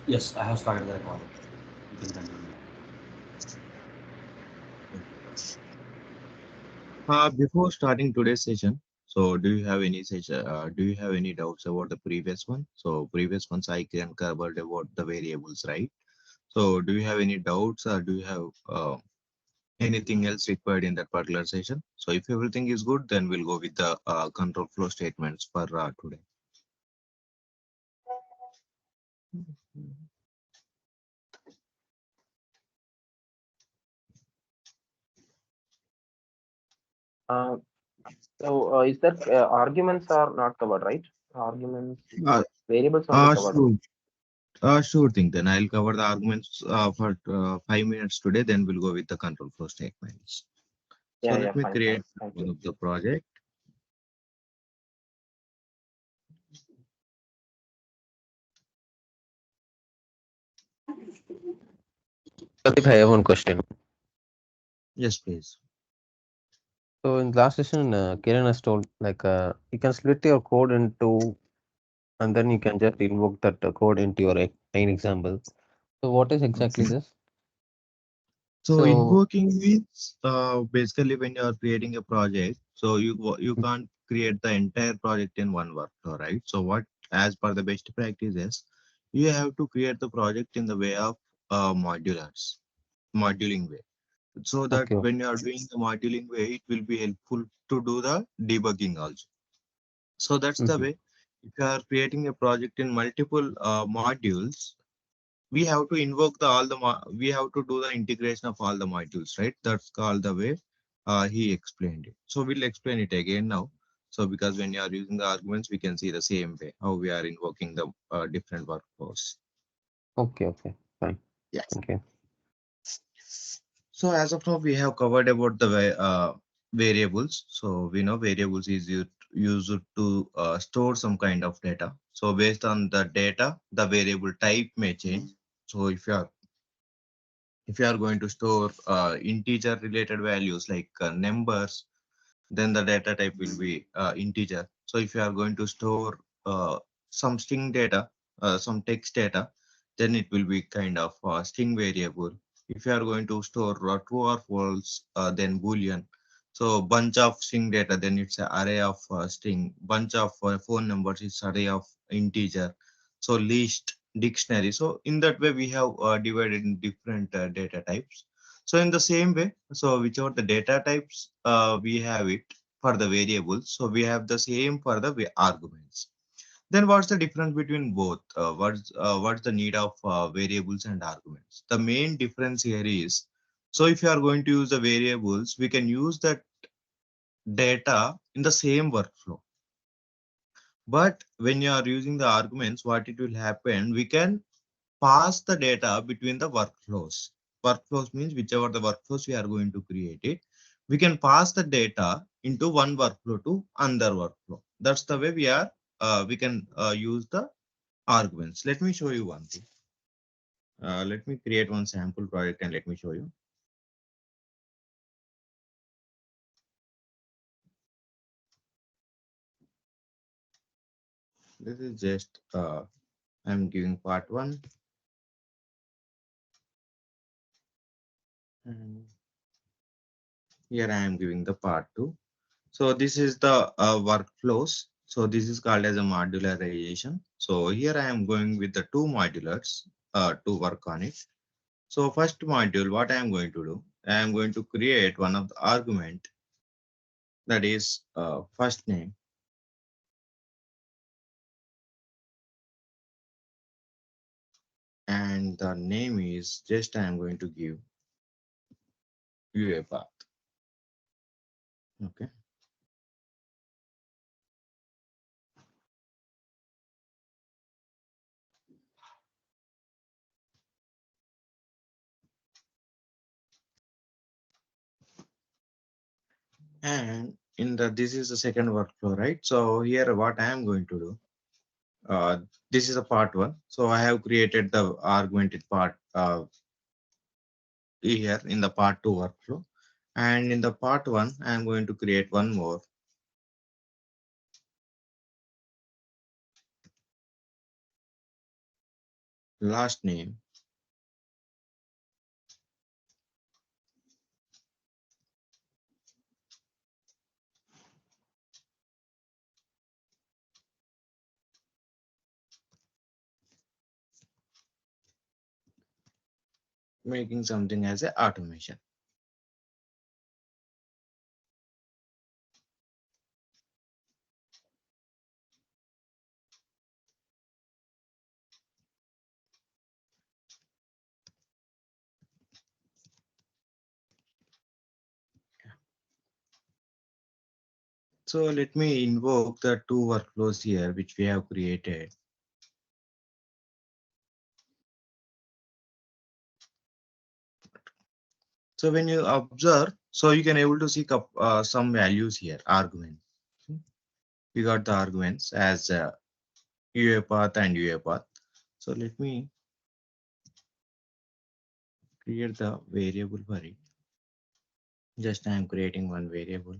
Yes, I have started the recording. You can continue. Before starting today's session, so do you have any session? Do you have any doubts about the previous one? So previous ones I can covered about the variables, right? So do you have any doubts, or do you have anything else required in that particular session? So if everything is good, then we'll go with the control flow statements for today. Uh, so is that arguments are not covered, right? Arguments, Uh, variables only covered. sure. Sure thing. Then I'll cover the arguments for 5 minutes today. Then we'll go with the control flow statements. So Yeah, let yeah, me fine, fine. create Thank one you. of the project. Pradeep, I have one question. Yes, please. So in last session, Kiran has told you can split your code into, and then you can just invoke that code into your main example. So what is exactly Okay. this? So So invoking means basically when you are creating a project, so you can't create the entire project in one workflow, right? So what, as per the best practices, you have to create the project in the way of moduling way, so that okay, when you are doing the moduling way, it will be helpful to do the debugging also. So that's the mhm. way. If you are creating a project in multiple modules, we have to invoke we have to do the integration of all the modules, right? That's called the way he explained it. So we'll explain it again now. So because when you are using the arguments, we can see the same way how we are invoking the different workflows. Okay, fine. Yes. Thank you. So as of now, we have covered about the variables. So we know variables is used to store some kind of data. So based on the data, the variable type may change. So if you are going to store integer related values like numbers, then the data type will be integer. So if you are going to store some string data, some text data, then it will be kind of string variable. If you are going to store true or false, then boolean. So bunch of string data, then it's an array of string. Bunch of phone numbers, it's array of integer. So list, dictionary. So in that way, we have divided in different data types. So in the same way, so whichever the data types we have it for the variables, so we have the same for the arguments. Then what's the difference between both? What's the need of variables and arguments? The main difference here is, so if you are going to use the variables, we can use that data in the same workflow. But when you are using the arguments, what it will happen, we can pass the data between the workflows. Workflows means whichever the workflows we are going to create it, we can pass the data into one workflow to another workflow. That's the way we can use the arguments. Let me show you one thing. Let me create one sample project and let me show you. This is just I'm giving part one, and here I am giving the part two. So this is the workflows. So this is called as a modularization. So here I am going with the two modulars to work on it. So first module, what I am going to do, I am going to create one of the argument, that is first name, and the name is just I am going to give UiPath. Okay. And in the this is the second workflow, right? So here what I am going to do, this is a part one. So I have created the argumented part here in the part two workflow. And in the part one, I am going to create one more. last name, making something as a automation. So let me invoke the two workflows here, which we have created. So when you observe, so you can able to see some values here, arguments. We got the arguments as UiPath and UiPath. So let me create the variable for it. Just I am creating one variable.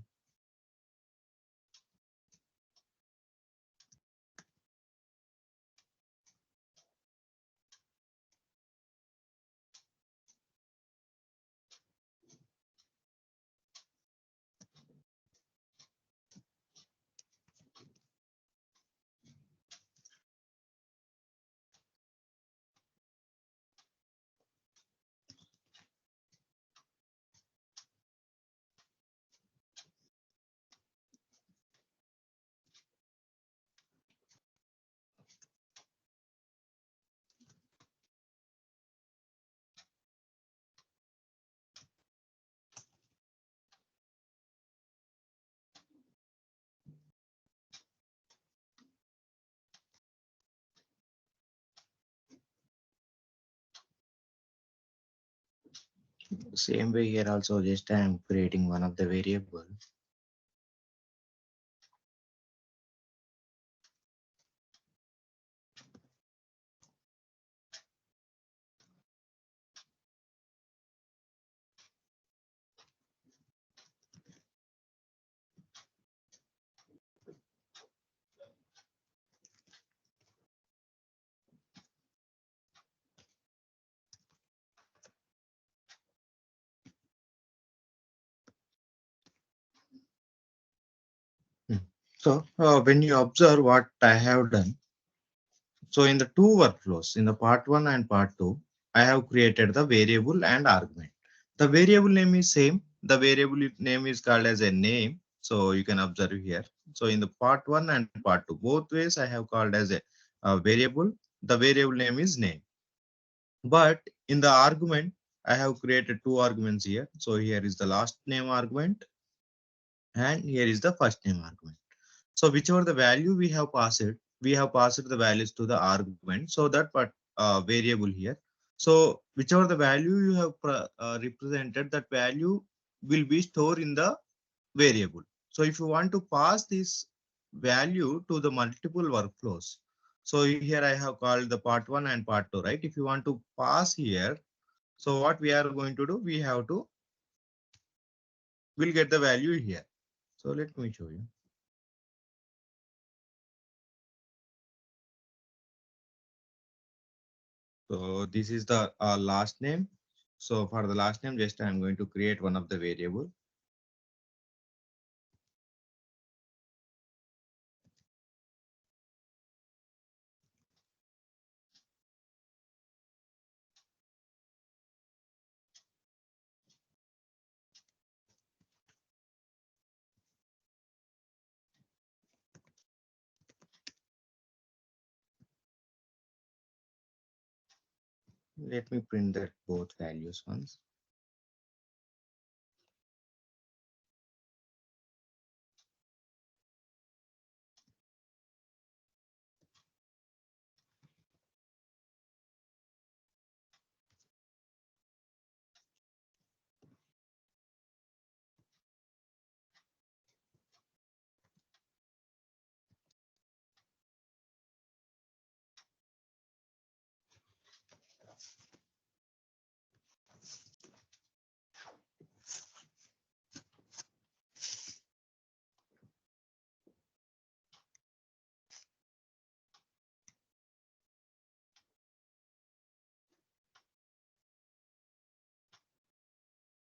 Same way here also, just I am creating one of the variable. So when you observe what I have done, so in the two workflows, in the part one and part two, I have created the variable and argument. The variable name is same. The variable name is called as a name. So you can observe here. So in the part one and part two, both ways I have called as a variable. The variable name is name. But in the argument, I have created two arguments here. So here is the last name argument and here is the first name argument. So whichever the value we have passed the values to the argument. So that part variable here. So whichever the value you have represented, that value will be stored in the variable. So if you want to pass this value to the multiple workflows, so here I have called the part one and part two, right? If you want to pass here, so what we are going to do, we'll get the value here. So let me show you. So this is the last name. So for the last name, just I'm going to create one of the variable. Let me print that both values once.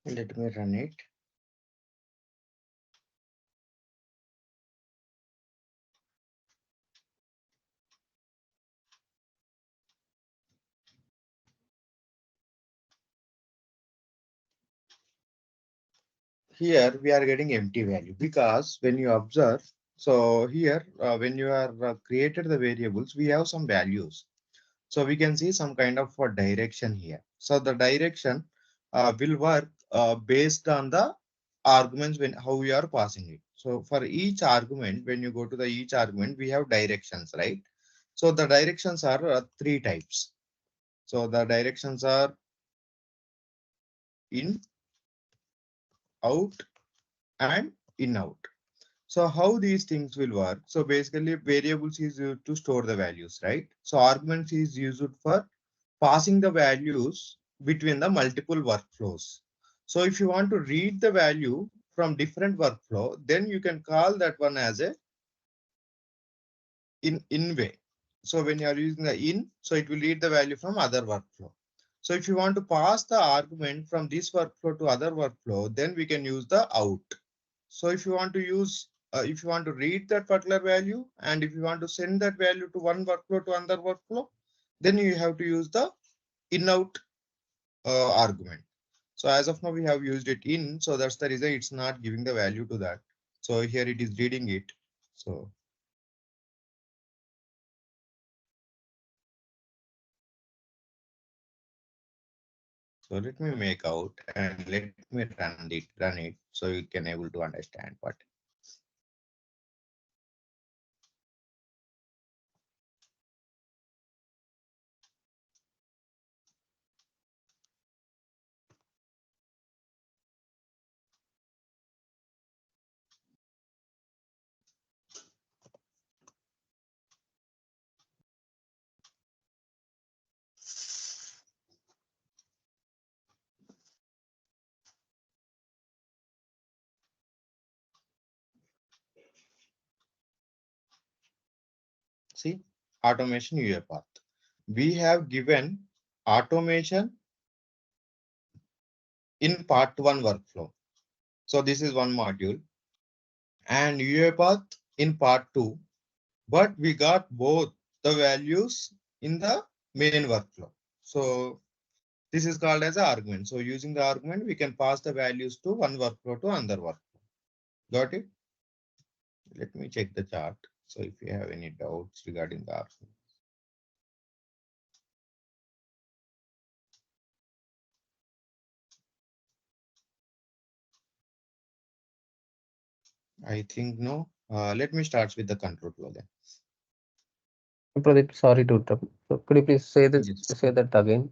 Let me run it. Here we are getting empty value because when you observe, so here when you are created the variables, we have some values. So we can see some kind of a direction here. So the direction will work based on the arguments when how we are passing it. So for each argument, when you go to the each argument, we have directions, right? So the directions are three types. So the directions are in, out, and in out. So how these things will work? So basically variables is used to store the values, right? So arguments is used for passing the values between the multiple workflows. So if you want to read the value from different workflow, then you can call that one as a in way. So when you are using the in, so it will read the value from other workflow. So if you want to pass the argument from this workflow to other workflow, then we can use the out. So if you want to use, if you want to read that particular value, and if you want to send that value to one workflow to another workflow, then you have to use the in out argument. So as of now, we have used it in, so that's the reason it's not giving the value to that. So here it is reading it. So let me make out and let me run it so you can able to understand what. See, automation UiPath. We have given automation in part one workflow. So this is one module and UiPath in part two, but we got both the values in the main workflow. So this is called as an argument. So using the argument, we can pass the values to one workflow to another workflow. Got it? Let me check the chart. So if you have any doubts regarding the argument. I think no. Let me start with the control flow then. Pradeep, sorry to interrupt. So could you please say this, Yes. say that again?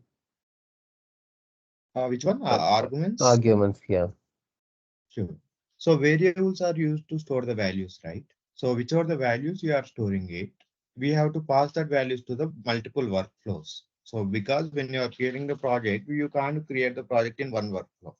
Which one? Arguments? Arguments, yeah. Sure. So variables are used to store the values, right? So whichever the values you are storing it, we have to pass that values to the multiple workflows. So because when you are creating the project, you can't create the project in one workflow.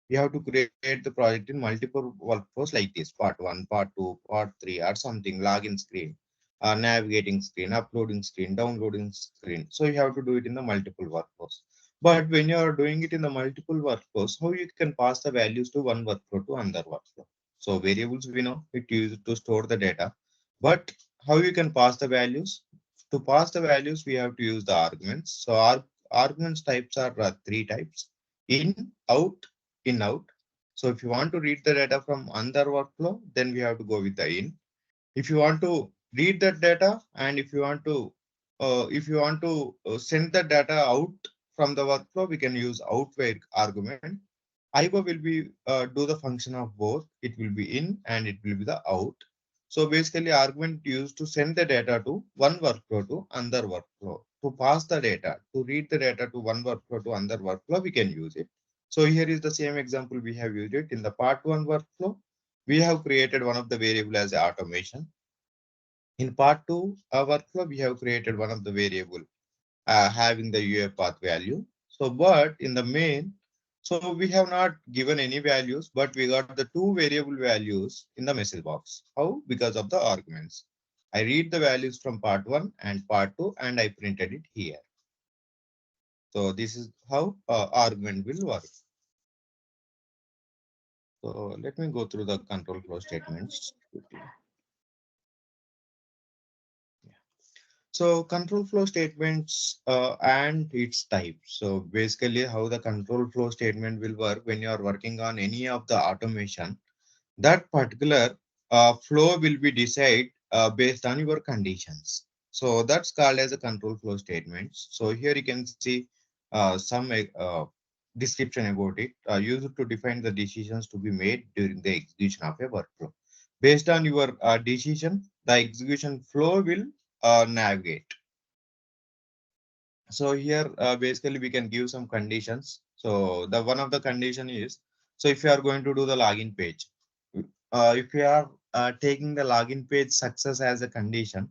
You have to create the project in multiple workflows like this: part one, part two, part three, or something, login screen, navigating screen, uploading screen, downloading screen. So you have to do it in the multiple workflows. But when you are doing it in the multiple workflows, how you can pass the values to one workflow to another workflow? So variables, we know it used to store the data, but how you can pass the values? To pass the values, we have to use the arguments. So our arguments types are three types: in, out, in, out. So if you want to read the data from another workflow, then we have to go with the in. If you want to read that data, and if you want to send the data out from the workflow, we can use out where argument. IO will be do the function of both. It will be in and it will be the out. So basically argument used to send the data to one workflow to another workflow. To pass the data, to read the data to one workflow to another workflow, we can use it. So here is the same example we have used it in the part one workflow. We have created one of the variable as automation. In part two, our workflow, we have created one of the variable having the UiPath value. So, but in the main, so we have not given any values, but we got the two variable values in the message box. How? Because of the arguments. I read the values from part one and part two, and I printed it here. So this is how argument will work. So let me go through the control flow statements quickly. So control flow statements and its type. So basically how the control flow statement will work when you are working on any of the automation, that particular flow will be decided based on your conditions. So that's called as a control flow statements. So here you can see some description about it, used to define the decisions to be made during the execution of a workflow. Based on your decision, the execution flow will navigate. So here basically we can give some conditions. So the one of the condition is, so if you are going to do the login page, if you are taking the login page success as a condition,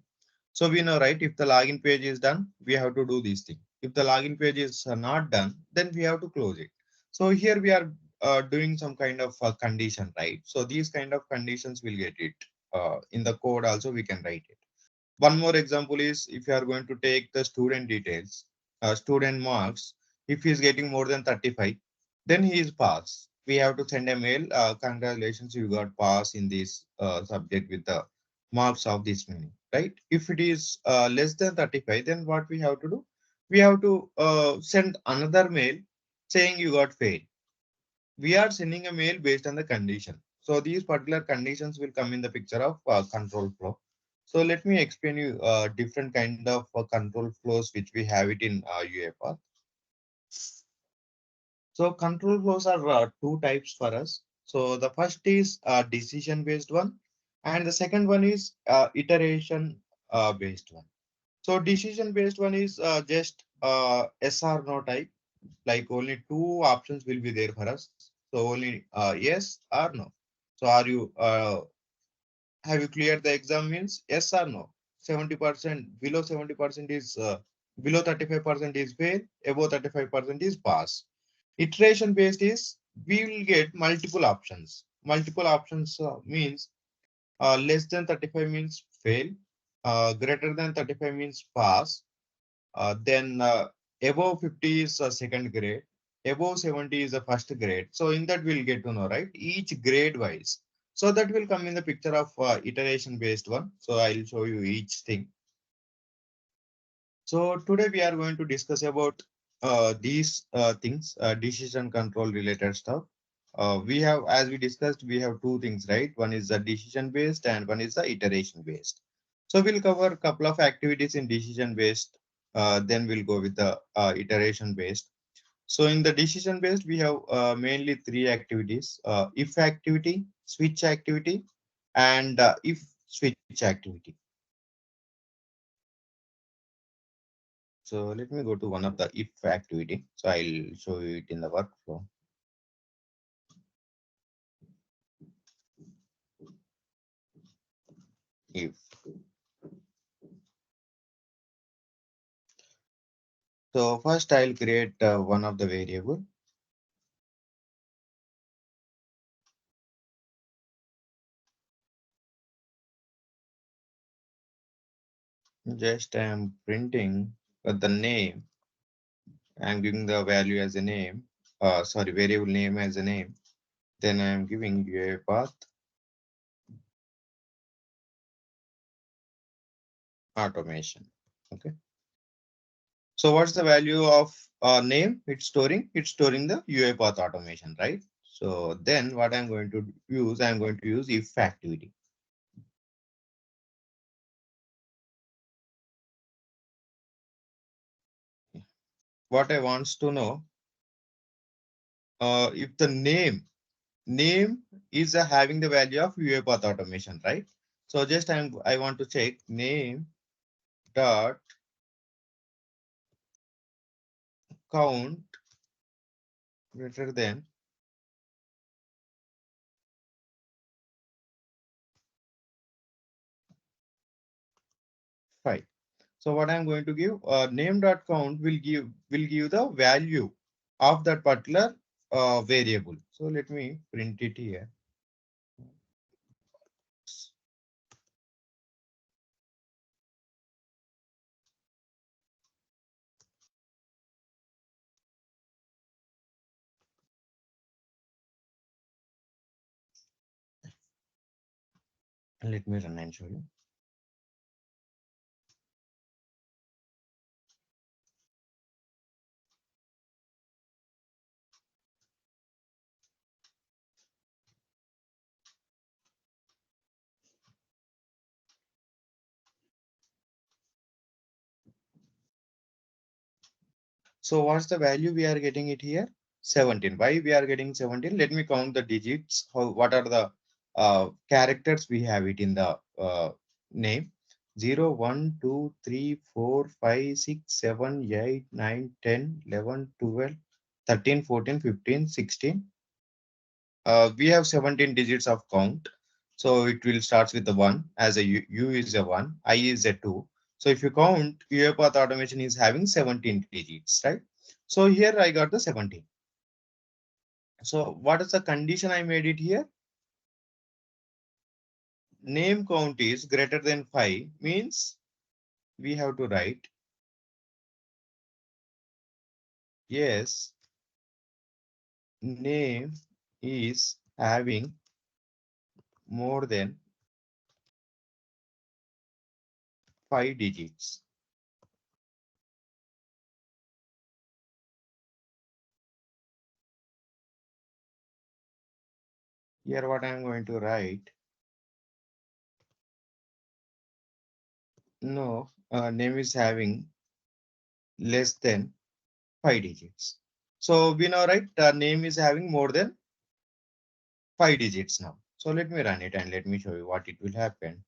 so we know, right, if the login page is done, we have to do this thing. If the login page is not done, then we have to close it. So here we are doing some kind of condition, right? So these kind of conditions will get it in the code also we can write it. One more example is if you are going to take the student details, student marks, if he is getting more than 35, then he is pass. We have to send a mail, congratulations, you got pass in this subject with the marks of this many, right? If it is less than 35, then what we have to do? We have to send another mail saying you got failed. We are sending a mail based on the condition. So these particular conditions will come in the picture of control flow. So let me explain you different kind of control flows which we have it in UiPath. So control flows are two types for us. So the first is decision based one, and the second one is iteration based one. So decision based one is just yes or no type, like only two options will be there for us. So only yes or no. So are you have you cleared the exam means yes or no. 70% below 70% is below 35% is fail, above 35% is pass. Iteration based is we will get multiple options. Multiple options means less than 35 means fail, greater than 35 means pass, then above 50 is a second grade, above 70 is a first grade. So in that we'll get to know, right? Each grade wise. So that will come in the picture of iteration based one. So I'll show you each thing. So today we are going to discuss about these things, decision control related stuff. We have, as we discussed, we have two things, right? One is the decision based and one is the iteration based. So we'll cover a couple of activities in decision based. Then we'll go with the iteration based. So in the decision based, we have mainly three activities: if activity, switch activity, and if switch activity. So let me go to one of the if activity. So I'll show you it in the workflow. If. So first I'll create one of the variable. Just I'm printing the name. I'm giving the value as a name. Sorry, variable name as a name. Then I'm giving you a path automation. Okay. So what's the value of name? It's storing the UiPath automation, right? So then what I'm going to use, I'm going to use if activity. What I wants to know, if the name is having the value of UiPath automation, right? So just I want to check name dot count greater than 5. So what I'm going to give, name dot count will give the value of that particular variable. So let me print it here. Let me run and show you. So what's the value we are getting it here? 17. Why we are getting 17? Let me count the digits. What are the characters we have it in the name? 0, 1, 2, 3, 4, 5, 6, 7, 8, 9, 10, 11, 12, 13, 14, 15, 16. We have 17 digits of count. So it will start with the 1 as a U is a 1, I is a 2. So if you count, UiPath automation is having 17 digits, right? So here I got the 17. So what is the condition I made it here? Name count is greater than 5 means we have to write yes, name is having more than 5 digits. Here what I am going to write. No, name is having less than 5 digits. So we know, right? The name is having more than 5 digits now. So let me run it and let me show you what it will happen.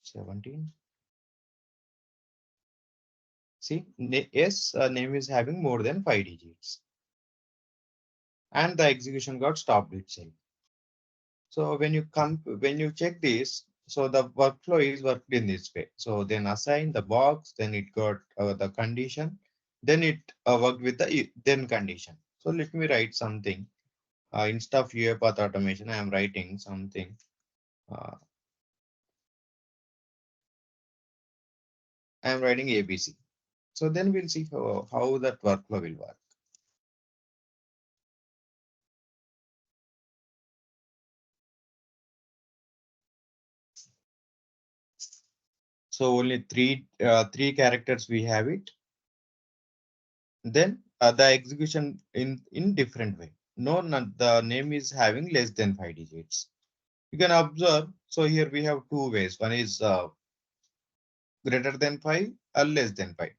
"17. See, yes, name is having more than 5 digits. And the execution got stopped itself. So when you check this, so the workflow is worked in this way. So then assign the box, then it got the condition, then it worked with the then condition. So let me write something. Instead of UiPath automation, I am writing something. I am writing ABC. So then we'll see how that workflow will work. So only three characters we have it. Then the execution in different way. No, not the name is having less than 5 digits. You can observe. So here we have two ways. One is greater than 5 or less than 5.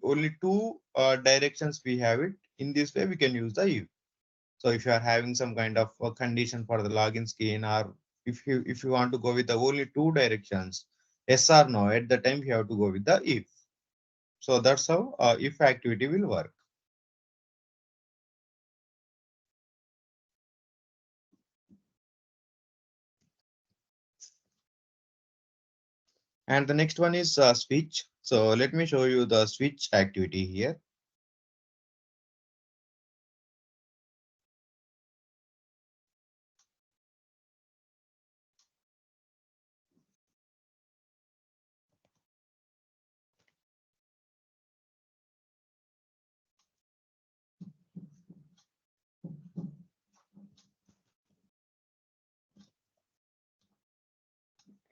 Only two directions we have it. In this way, we can use the if. So if you are having some kind of a condition for the login screen, or if you want to go with the only two directions, yes or no, at the time you have to go with the if. So that's how if activity will work. And the next one is switch. So let me show you the switch activity here.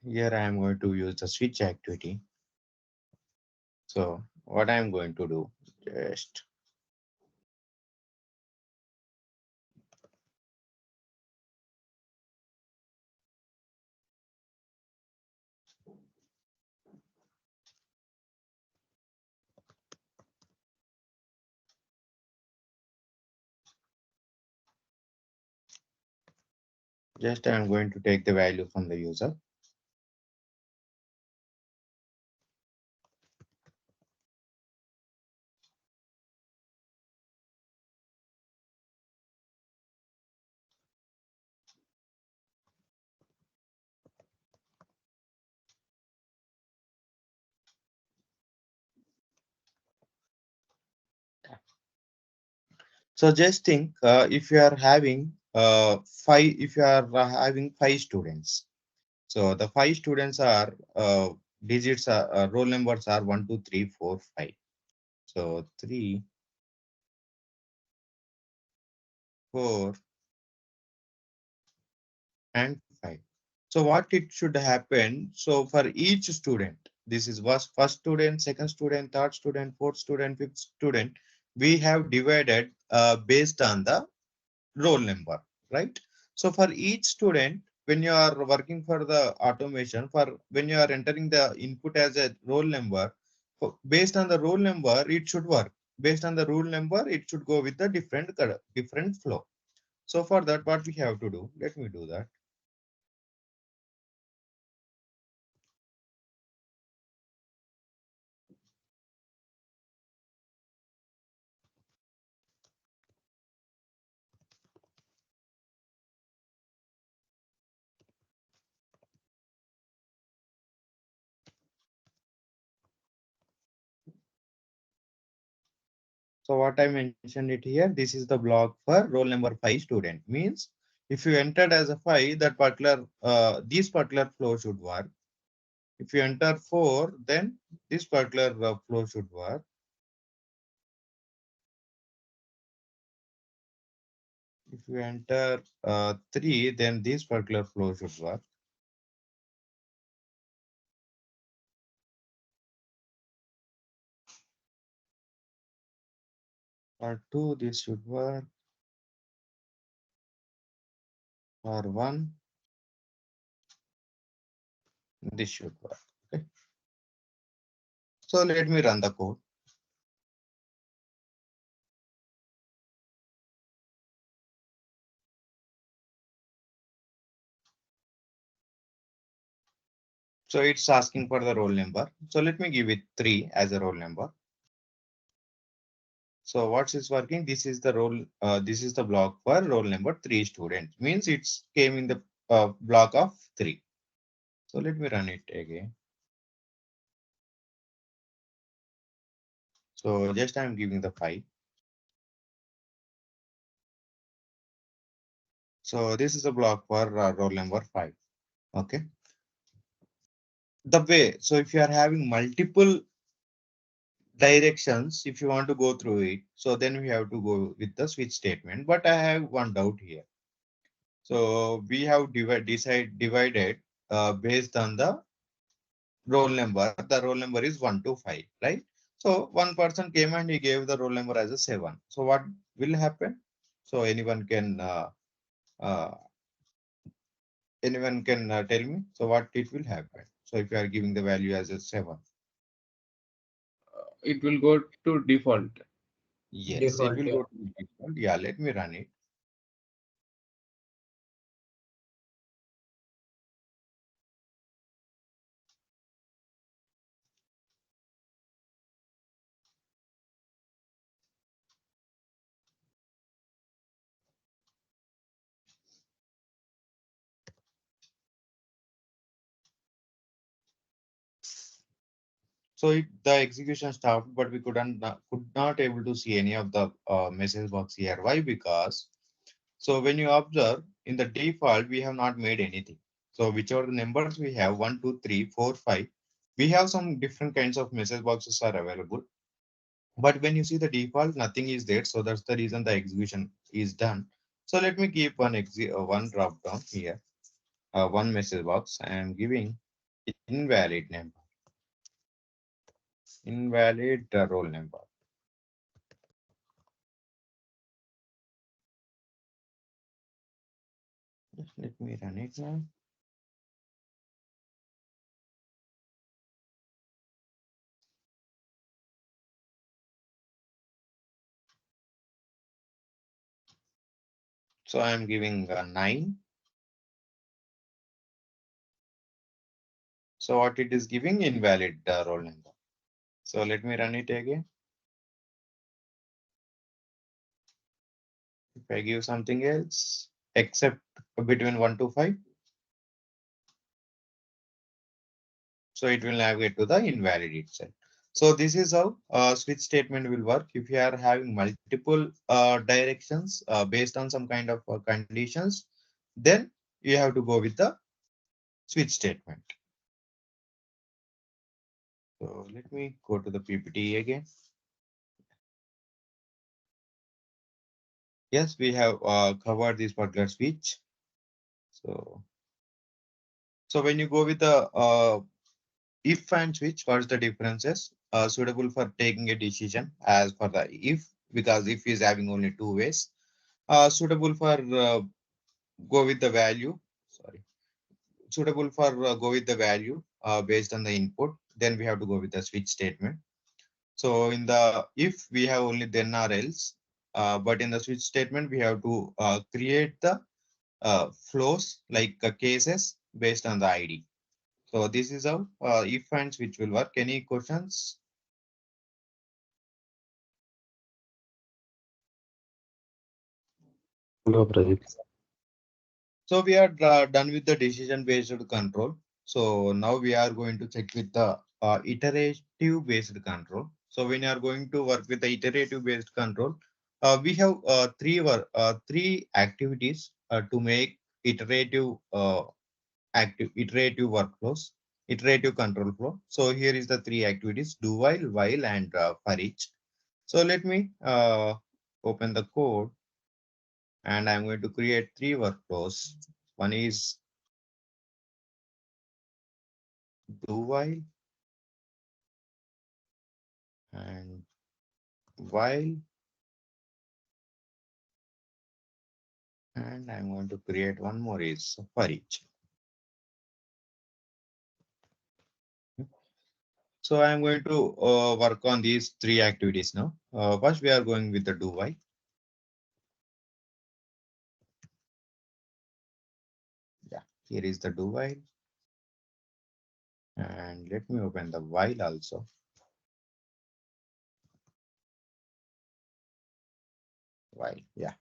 Here I am going to use the switch activity. So what I am going to do, just I am going to take the value from the user. So just think if you are having if you are having 5 students. So the 5 students are digits are roll numbers are 1, 2, 3, 4, 5. So 3, 4, and 5. So what it should happen? So for each student, this is was first student, second student, third student, fourth student, fifth student. We have divided based on the roll number, right? So for each student, when you are working for the automation, for when you are entering the input as a roll number, based on the roll number, it should work. Based on the rule number, it should go with the different flow. So for that, what we have to do? Let me do that. So what I mentioned it here, this is the block for roll number 5 student. Means if you entered as a 5, that particular this particular flow should work. If you enter 4, then this particular flow should work. If you enter 3, then this particular flow should work. For 2, this should work. For 1, this should work. Okay. So let me run the code. So it's asking for the roll number. So let me give it 3 as a roll number. So what's is working? This is the roll. This is the block for roll number 3 student. Means it's came in the block of 3. So let me run it again. So just I'm giving the 5. So this is a block for roll number 5. Okay. The way. So if you are having multiple directions, if you want to go through it, so then we have to go with the switch statement. But I have one doubt here. So we have divided based on the roll number. The roll number is 1 to 5, right? So one person came and he gave the roll number as a 7. So what will happen? So uh, anyone can tell me. So what it will happen? So if you are giving the value as a 7. It will go to default. Yes, it will go to default. Yeah, let me run it. So the execution stopped, but we could not able to see any of the message box here. Why? Because so when you observe in the default, we have not made anything. So whichever the numbers we have 1, 2, 3, 4, 5, we have some different kinds of message boxes are available. But when you see the default, nothing is there. So that's the reason the execution is done. So let me keep one drop down here, one message box. I am giving invalid number, invalid roll number. Let me run it now. So I am giving 9. So what it is giving invalid roll number. So let me run it again. If I give something else, except between 1 to 5, so it will navigate to the invalid itself. So this is how switch statement will work. If you are having multiple directions based on some kind of conditions, then you have to go with the switch statement. So let me go to the PPT again. Yes, we have covered this particular switch. So when you go with the if and switch, what's the differences? Suitable for taking a decision as for the if, because if is having only two ways. Suitable for go with the value. Sorry, suitable for go with the value based on the input. Then we have to go with the switch statement. So in the if we have only then or else, but in the switch statement we have to create the flows like cases based on the ID. So this is how if and switch will work. Any questions? No, Pradeep. So we are done with the decision based control. So now we are going to check with the iterative based control. So when you are going to work with the iterative based control, we have three activities to make iterative iterative workflows, iterative control flow. So here is the three activities: do while, and for each. So let me open the code, and I'm going to create three workflows. One is do while, and while, and I'm going to create one more is for each. So I'm going to work on these three activities now. First, we are going with the do while. Yeah, here is the do while. And let me open the while also. While, yeah.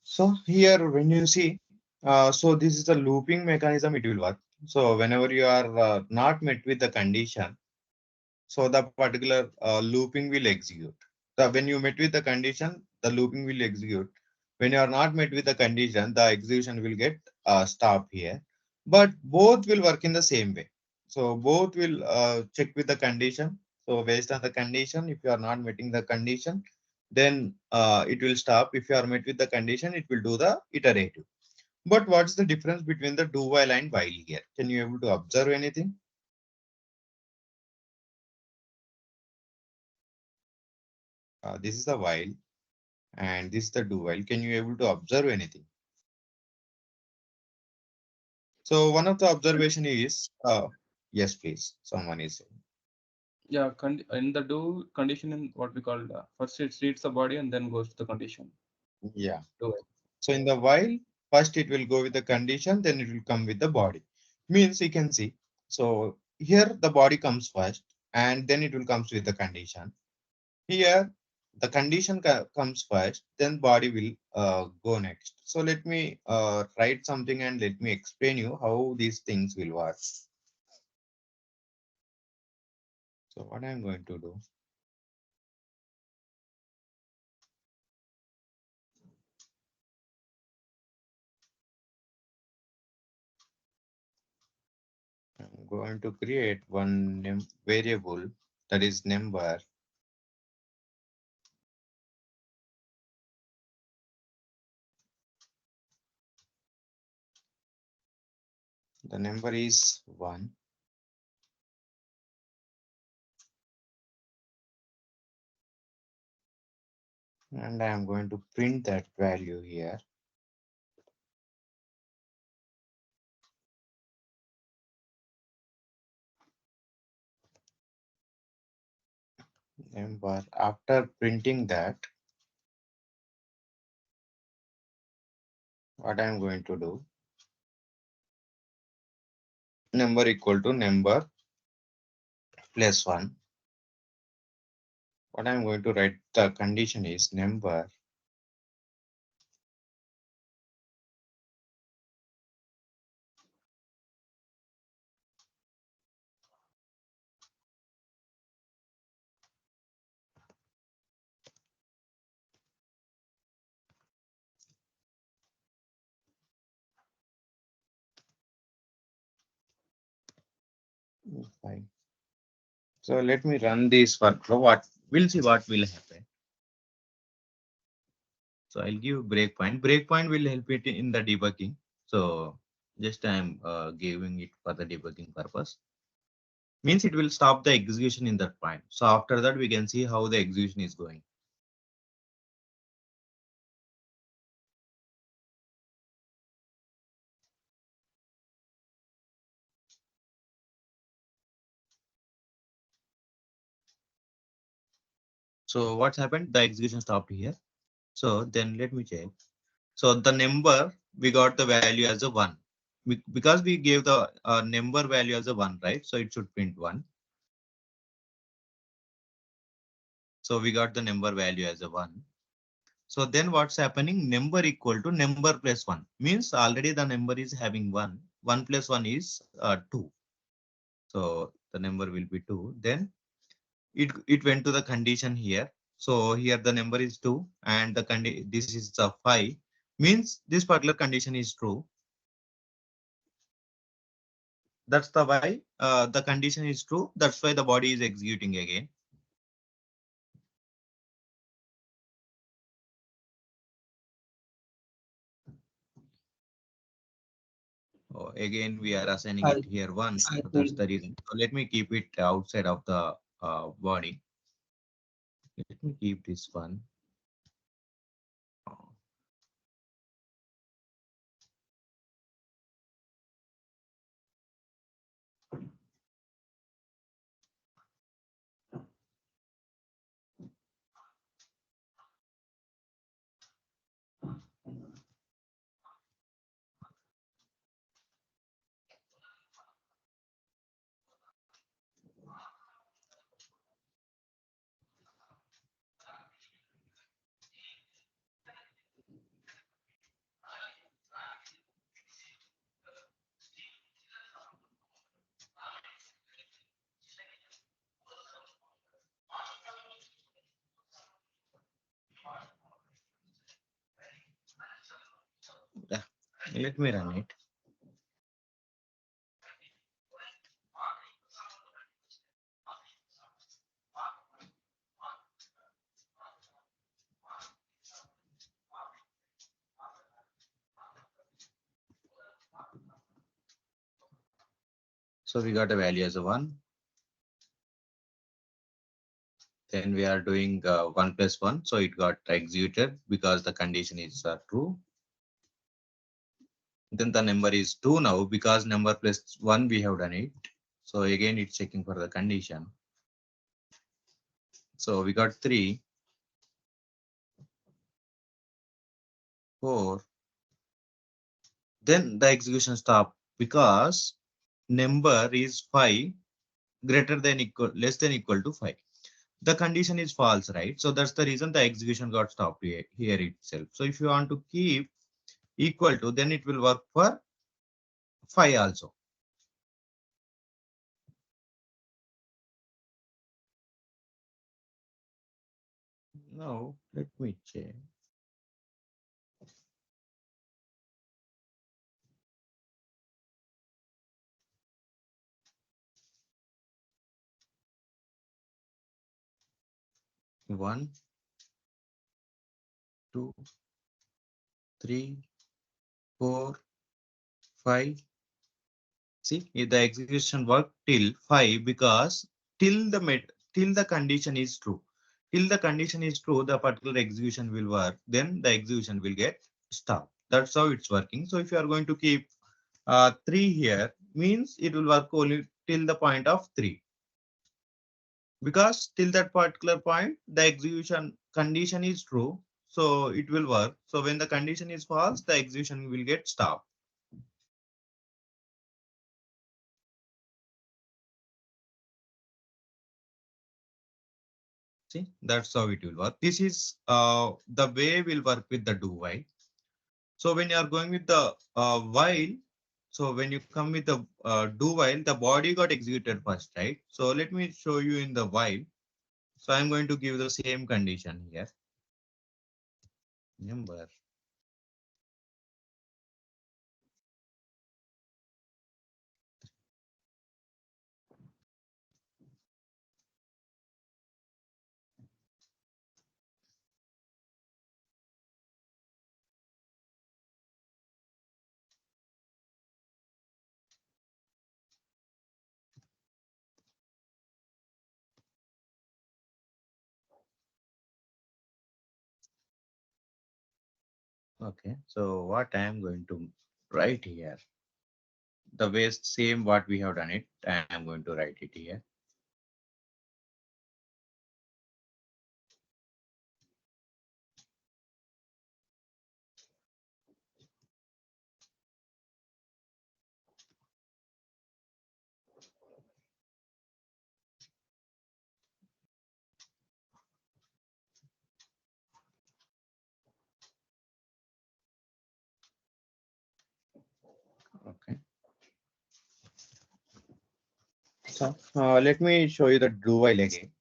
So here, when you see, so this is the looping mechanism, it will work. So whenever you are not met with the condition, so the particular looping will execute. So when you met with the condition, the looping will execute. When you are not met with the condition, the execution will get stopped here. But both will work in the same way. So both will check with the condition. So based on the condition, if you are not meeting the condition, then it will stop. If you are met with the condition, it will do the iterative. But what's the difference between the do while and while here? Can you able to observe anything? This is the while, and this is the do while. Can you able to observe anything? So one of the observation is, yes, please. Someone is saying. Yeah, in the do condition, in what we call first it reads the body and then goes to the condition. Yeah. Do it. So in the while, first it will go with the condition, then it will come with the body. Means you can see. So here the body comes first, and then it will comes with the condition. Here the condition comes first, then body will go next. So let me write something and let me explain you how these things will work. So what I'm going to do. I'm going to create one variable that is number. The number is 1. And I'm going to print that value here. Number. After printing that, what I'm going to do, number equal to number plus 1. What I'm going to write, the condition is number Fine. So let me run this workflow. We'll see what will happen. So I'll give breakpoint. Breakpoint will help it in the debugging. So just I'm giving it for the debugging purpose. Means it will stop the execution in that point. So after that, we can see how the execution is going. So what's happened? The execution stopped here. So then let me check. So the number, we got the value as a 1. Because we gave the number value as a 1, right? So it should print 1. So we got the number value as a 1. So then what's happening? Number equal to number plus 1 means already the number is having 1. 1 plus 1 is 2. So the number will be 2. Then it went to the condition here. So here the number is 2 and this is 5 means this particular condition is true. That's the why the condition is true. That's why the body is executing again. Oh, again, we are assigning it here 1. So that's the reason. So let me keep it outside of the body. Let me keep this one. Yeah, let me run it. So we got a value as a 1. Then we are doing 1 plus 1. So it got executed because the condition is true. Then the number is 2 now because number plus 1 we have done it. So again, it's checking for the condition. So we got 3, 4. Then the execution stop because number is 5 greater than equal less than equal to 5. The condition is false, right? So that's the reason the execution got stopped here itself. So if you want to keep equal to, then it will work for 5 also. Now let me check. One, 2, 3, 4, 5. See, if the execution work till 5 because till the condition is true. Till the condition is true, the particular execution will work. Then the execution will get stopped. That's how it's working. So if you are going to keep 3 here, means it will work only till the point of 3. Because till that particular point, the execution condition is true. So it will work. So when the condition is false, the execution will get stopped. See, that's how it will work. This is the way we'll work with the do while. So when you are going with the while, so when you come with the do while, the body got executed first, right? So let me show you in the while. So I'm going to give the same condition here. Number. Okay, so what I am going to write here, the way same what we have done it, I am going to write it here. Okay. So let me show you the do while again.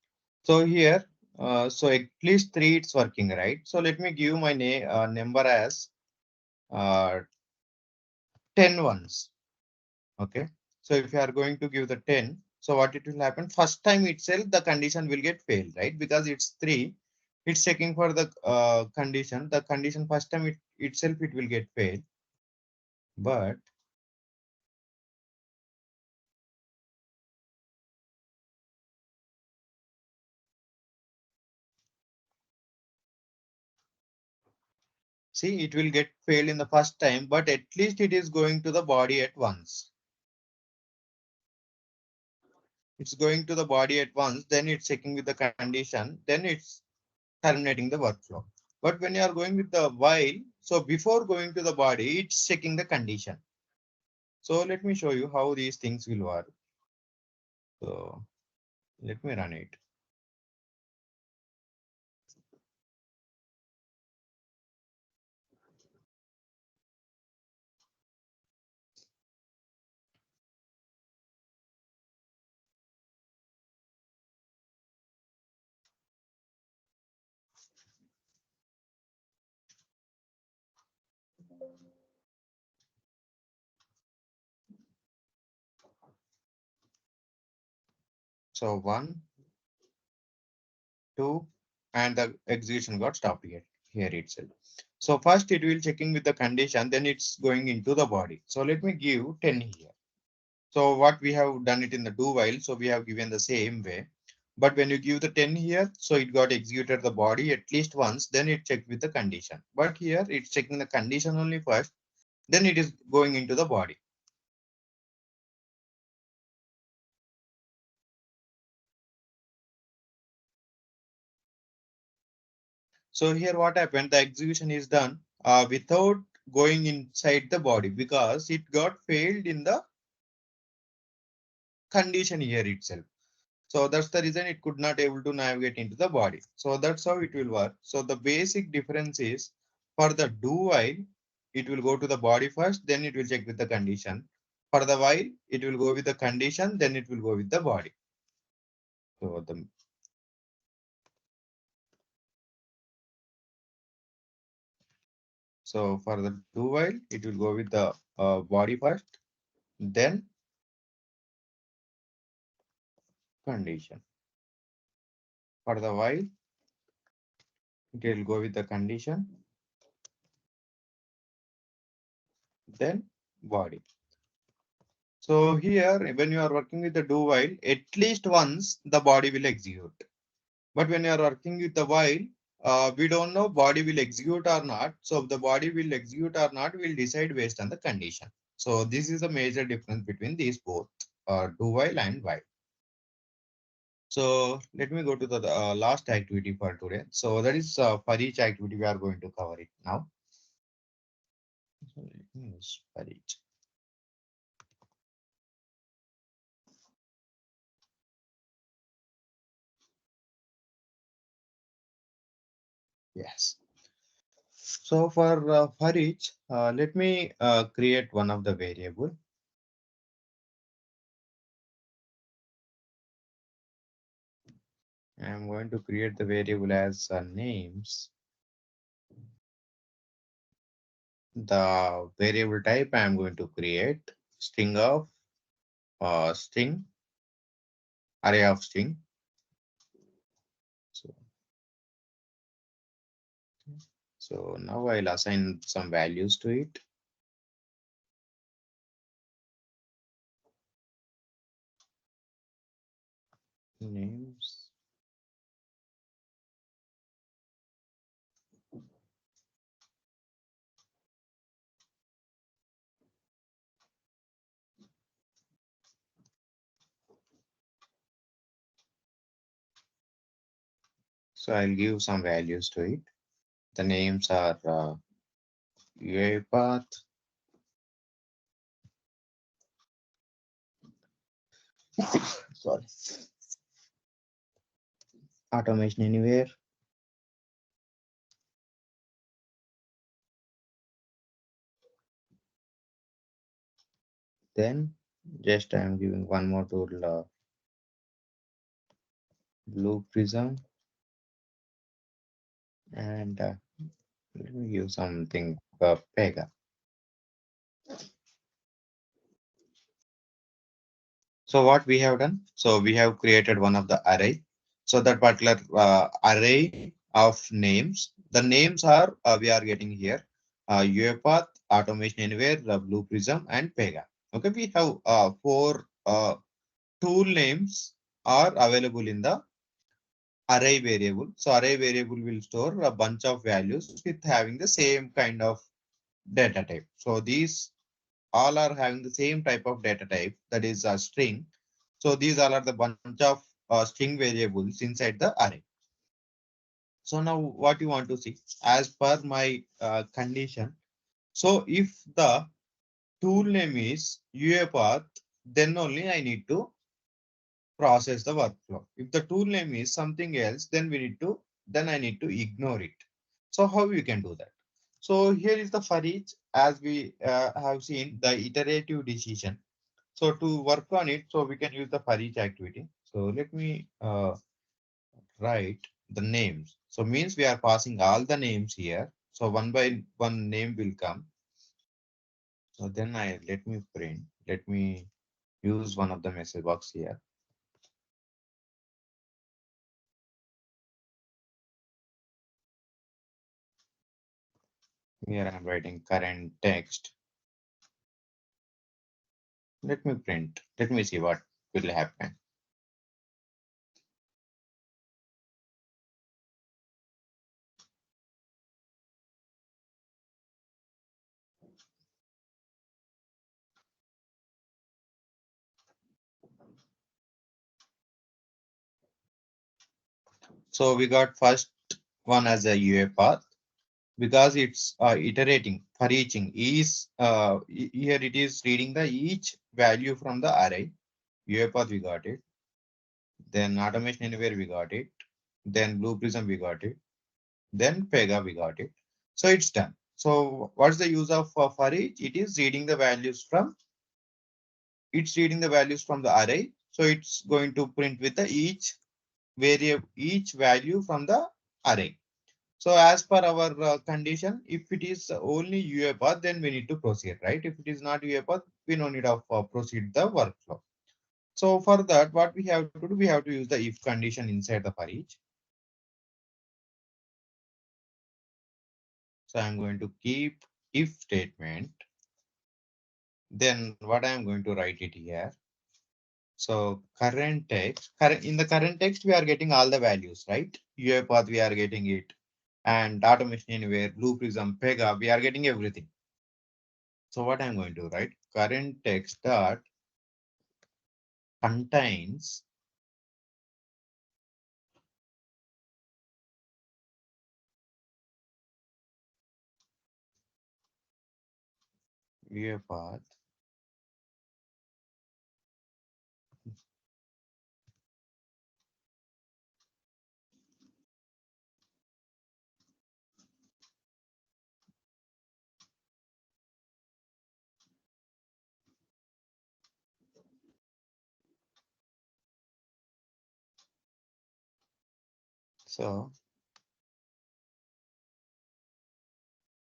So here, so at least three it's working, right? So let me give my number as uh, 10 ones. Okay. So if you are going to give the 10, so what it will happen? First time itself, the condition will get failed, right? Because it's 3, it's checking for the condition. The condition first time itself it will get failed. But see, it will get failed in the first time, but at least it is going to the body at once. It's going to the body at once, then it's checking with the condition, then it's terminating the workflow. But when you are going with the while, so before going to the body, it's checking the condition. So let me show you how these things will work. So let me run it. So 1, 2, and the execution got stopped here itself. So first it will checking with the condition, then it's going into the body. So let me give 10 here. So what we have done it in the do while, so we have given the same way. But when you give the 10 here, so it got executed the body at least once, then it checked with the condition. But here it's checking the condition only first, then it is going into the body. So here what happened, the execution is done without going inside the body because it got failed in the condition here itself. So that's the reason it could not able to navigate into the body. So that's how it will work. So the basic difference is for the do while, it will go to the body first, then it will check with the condition. For the while, it will go with the condition, then it will go with the body. So for the do while, it will go with the body first, then condition. For the while, it will go with the condition, then body. So here, when you are working with the do while, at least once the body will execute. But when you are working with the while, we don't know body will execute or not. So the body will execute or not will decide based on the condition. So this is a major difference between these both, do while and while. So let me go to the last activity for today. So that is for each activity we are going to cover it now. So let me use for each. Yes. So for each, let me create one of the variable. I'm going to create the variable as names. The variable type I'm going to create string of string, array of string. So now I'll assign some values to it. Names. So I'll give some values to it. The names are UiPath, sorry, Automation Anywhere, then just I'm giving one more tool, Blue Prism, and let me give something Pega. So what we have done? So we have created one of the array. So that particular array of names, the names are we are getting here UiPath, Automation Anywhere, Blue Prism, and Pega. Okay, we have four tool names are available in the array variable. So array variable will store a bunch of values with having the same kind of data type. So these all are having the same type of data type, that is a string. So these all are the bunch of string variables inside the array. So now what you want to see as per my condition. So if the tool name is UiPath, then only I need to process the workflow. If the tool name is something else, then I need to ignore it. So how you can do that? So here is the for each, as we have seen the iterative decision. So to work on it, so we can use the for each activity. So let me write the names. So means we are passing all the names here. So one by one name will come. So then let me print. Let me use one of the message box here. Here I'm writing current text. Let me print. Let me see what will happen. So we got first one as a UiPath because it's iterating for eaching is here it is reading the each value from the array. UiPath we got it. Then Automation Anywhere we got it. Then Blue Prism we got it. Then Pega we got it. So it's done. So what's the use of for each? It is reading the values from the array. So it's going to print with the each variable, each value from the array. So as per our condition, if it is only UiPath, then we need to proceed, right? If it is not UiPath, we no need of proceed the workflow. So for that, what we have to do, we have to use the if condition inside the for each. So I'm going to keep if statement. Then what I'm going to write it here. So current text, in the current text, we are getting all the values, right? UiPath, we are getting it. And Automation Anywhere, Blue Prism, Pega, we are getting everything. So what I'm going to write, current text dot contains UiPath so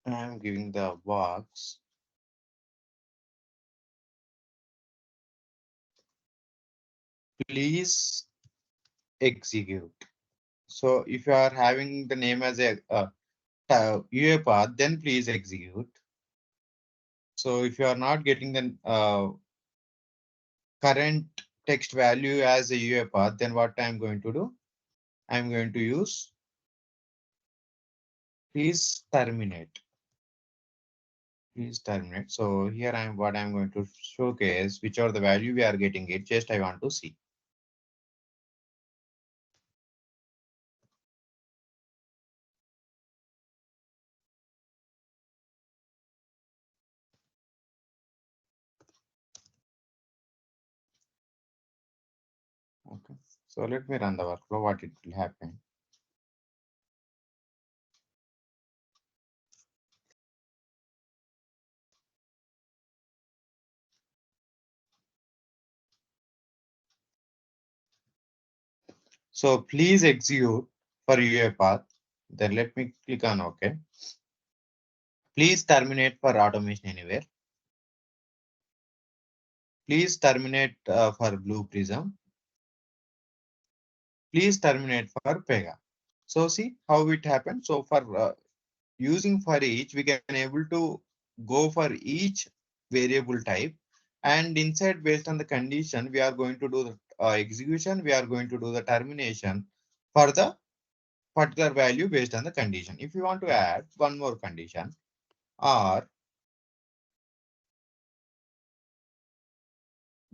I'm giving the box please execute. So if you are having the name as a UiPath, then please execute. So if you are not getting the current text value as a UiPath, then what I'm going to do? I'm going to use please terminate. Please terminate. So here what I'm going to showcase, which are the value we are getting it. Just I want to see. Okay. So let me run the workflow, what it will happen. So please execute for UiPath. Then let me click on OK. Please terminate for automation anywhere. Please terminate for Blue Prism. Please terminate for Pega. So see how it happened. So for using for each, we can able to go for each variable type, and inside based on the condition, we are going to do the execution. We are going to do the termination for the particular value based on the condition. If you want to add one more condition, or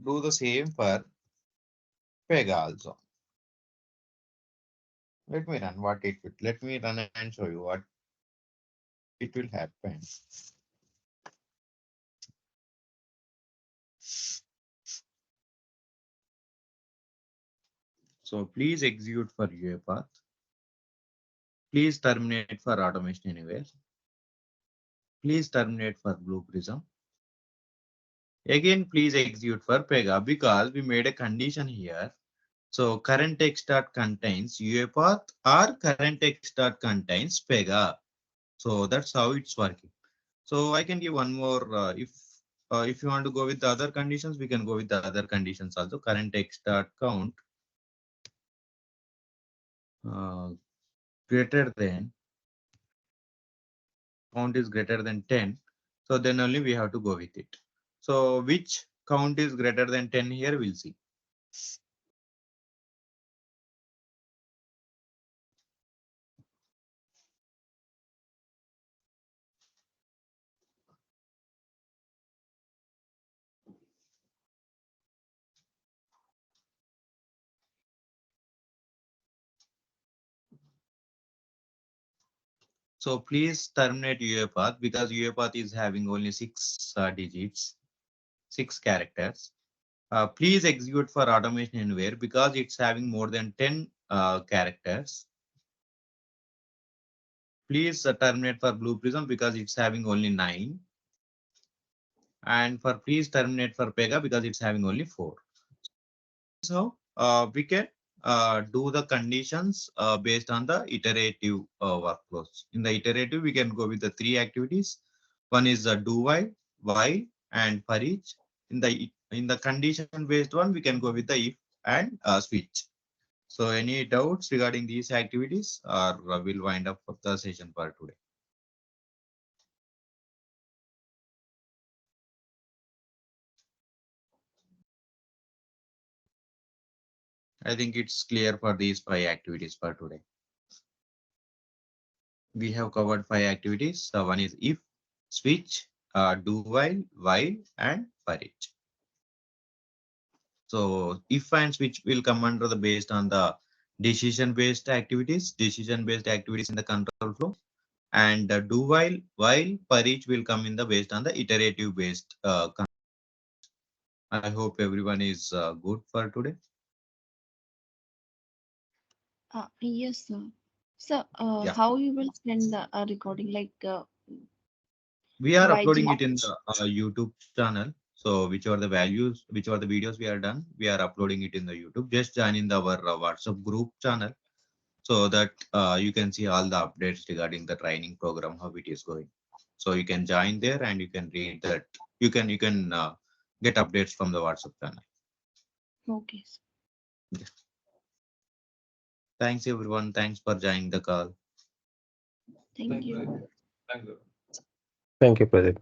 do the same for Pega also. Let me run what it will. Let me run and show you what it will happen. So please execute for UiPath. Please terminate for automation anywhere. Please terminate for Blue Prism. Again, please execute for Pega because we made a condition here. So current text dot contains UiPath or current text dot contains Pega. So that's how it's working. So I can give one more. If you want to go with the other conditions, we can go with the other conditions also. Current text dot count greater than count is greater than 10. So then only we have to go with it. So which count is greater than 10 here? We'll see. So please terminate UiPath because UiPath is having only 6 digits, 6 characters. Please execute for automation anywhere because it's having more than 10 characters. Please terminate for Blue Prism because it's having only 9. And for please terminate for Pega because it's having only 4. So we can do the conditions based on the iterative workflows. In the iterative, we can go with the 3 activities. One is the do while, and for each. In the condition based one, we can go with the if and switch. So any doubts regarding these activities, or we'll wind up the session for today. I think it's clear for these 5 activities for today. We have covered 5 activities. So one is if, switch, do while, and for each. So if and switch will come under the based on the decision-based activities in the control flow, and do while for each will come in the based on the iterative based. I hope everyone is good for today. Yes, sir. So, Yeah. how you will send the recording? Like, We are by uploading Gmail? it in the YouTube channel. So whichever the videos we are done, we are uploading it in the YouTube. Just join in our WhatsApp group channel so that you can see all the updates regarding the training program, how it is going. So you can join there and you can read that. You can get updates from the WhatsApp channel. Okay, sir. Yeah. Thanks everyone. Thanks for joining the call. Thank you. Thank you. Thank you, Pradeep.